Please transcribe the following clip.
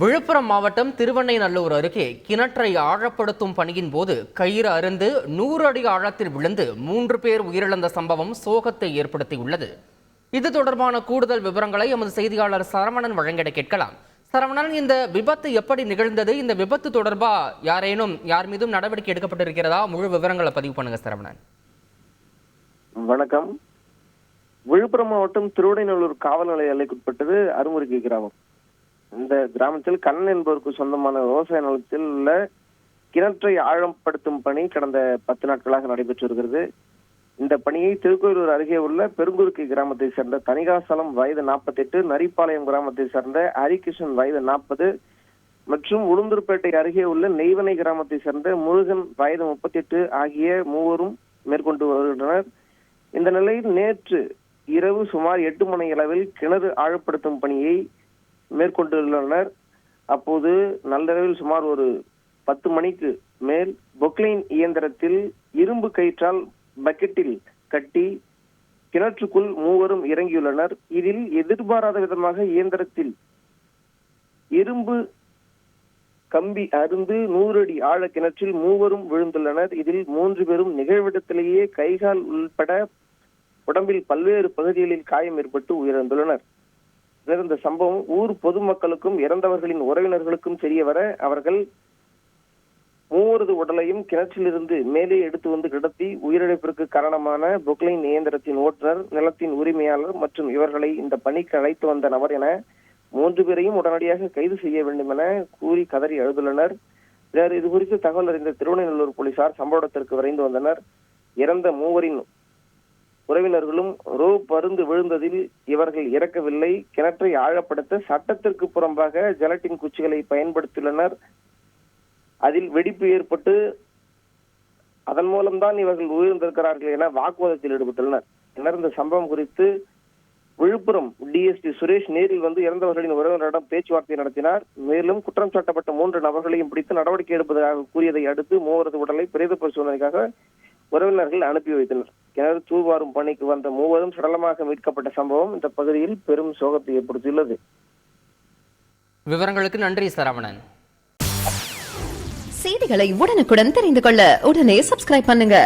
விழுப்புரம் மாவட்டம் திருவெண்ணைநல்லூர் அருகே கிணற்றை ஆழப்படுத்தும் பணியின் போது கயிறு அறுந்து 100 அடி ஆழத்தில் விழுந்து 3 பேர் உயிரிழந்த சம்பவம் சோகத்தை ஏற்படுத்தியுள்ளது. இது தொடர்பான கூடுதல் விவரங்களை எமது செய்தியாளர் சரவணன் வழங்கிட கேட்கலாம். சரவணன், இந்த விபத்து எப்படி நிகழ்ந்தது? இந்த விபத்து தொடர்பா யார் மீதும் நடவடிக்கை எடுக்கப்பட்டிருக்கிறதா? முழு விவரங்களை பதிவு பண்ணுங்க சரவணன். வணக்கம். விழுப்புரம் மாவட்டம் திருவெண்ணைநல்லூர் காவல் நிலைய எல்லைக்குட்பட்டது அருமுருகி கிராமம். இந்த கிராமத்தில் கண்ணன் என்பவருக்கு சொந்தமான விவசாய நிலத்தில் உள்ள கிணற்றை ஆழப்படுத்தும் பணி கடந்த 10 நாட்களாக நடைபெற்று வருகிறது. இந்த பணியை திருக்கோயிலூர் அருகே உள்ள பெருங்குறுக்கி கிராமத்தை சேர்ந்த தனிகாசலம் வயது 48, நரிப்பாளையம் கிராமத்தை சேர்ந்த ஹரிகிருஷ்ணன் வயது 40 மற்றும் உளுந்தூர்பேட்டை அருகே உள்ள நெய்வனை கிராமத்தை சேர்ந்த முருகன் வயது 38 ஆகிய மூவரும் மேற்கொண்டு வருகின்றனர். இந்த நிலையில் நேற்று இரவு சுமார் 8 மணி அளவில் கிணறு ஆழப்படுத்தும் பணியை மேற்கொண்டுள்ளனர். அப்போது நள்ளிரவில் சுமார் ஒரு 10 மணிக்கு மேல் பொக்லைன் இயந்திரத்தில் இரும்பு கயிற்றால் பக்கெட்டில் கட்டி கிணற்றுக்குள் மூவரும் இறங்கியுள்ளனர். இதில் எதிர்பாராத விதமாக இயந்திரத்தில் இரும்பு கம்பி அருந்து 100 அடி ஆழ கிணற்றில் மூவரும் விழுந்துள்ளனர். இதில் 3 பேரும் நிகழ்விடத்திலேயே கைகால் உள்பட உடம்பில் பல்வேறு பகுதிகளில் காயம் ஏற்பட்டு உயிரிழந்துள்ளனர். இந்த சம்பவம் ஊர் பொதுமக்களுக்கும் இறந்தவர்களின் உறவினர்களுக்கும் தெரிய வர அவர்கள் மூவரது உடலையும் கிணற்றிலிருந்து மேலே எடுத்து வந்து கிடத்தி உயிரிழப்பிற்கு காரணமான பொக்லைன் இயந்திரத்தின் ஓட்டுநர், நிலத்தின் உரிமையாளர் மற்றும் இவர்களை இந்த பணிக்கு அழைத்து வந்த நபர் என 3 பேரையும் உடனடியாக கைது செய்ய வேண்டும் என கூறி கதறி அழுதுள்ளனர். இது குறித்து தகவல் அறிந்த திருவெண்ணைநல்லூர் போலீசார் சம்பவ இடத்திற்கு விரைந்து வந்தனர். இறந்த மூவரின் உறவினர்களும் ரோப் அருந்து விழுந்ததில் இவர்கள் இறக்கவில்லை. கிணற்றை ஆழப்படுத்த சட்டத்திற்கு புறம்பாக ஜெலட்டின் குச்சிகளை பயன்படுத்தியுள்ளனர். அதில் வெடிப்பு ஏற்பட்டு அதன் மூலம்தான் இவர்கள் உயிரிழந்திருக்கிறார்கள் என வாக்குவாதத்தில் ஈடுபட்டுள்ளனர். பின்னர் இந்த சம்பவம் குறித்து விழுப்புரம் டிஎஸ்பி சுரேஷ் நேரில் வந்து இறந்தவர்களின் உறவினரிடம் பேச்சுவார்த்தை நடத்தினார். மேலும் குற்றம் சாட்டப்பட்ட 3 நபர்களையும் பிடித்து நடவடிக்கை எடுப்பதாக கூறியதை அடுத்து மூவரது உடலை பிரேத பரிசோதனைக்காக உறவினர்கள் அனுப்பி வைத்தனர். கிணறு தூர்வாரும் பணிக்கு வந்த மூவரும் சடலமாக மீட்கப்பட்ட சம்பவம் இந்த பகுதியில் பெரும் சோகத்தை ஏற்படுத்தியுள்ளது. விவரங்களுக்கு நன்றி சரவணன். செய்திகளை உடனுக்குடன் தெரிந்து கொள்ள உடனே சப்ஸ்கிரைப் பண்ணுங்க.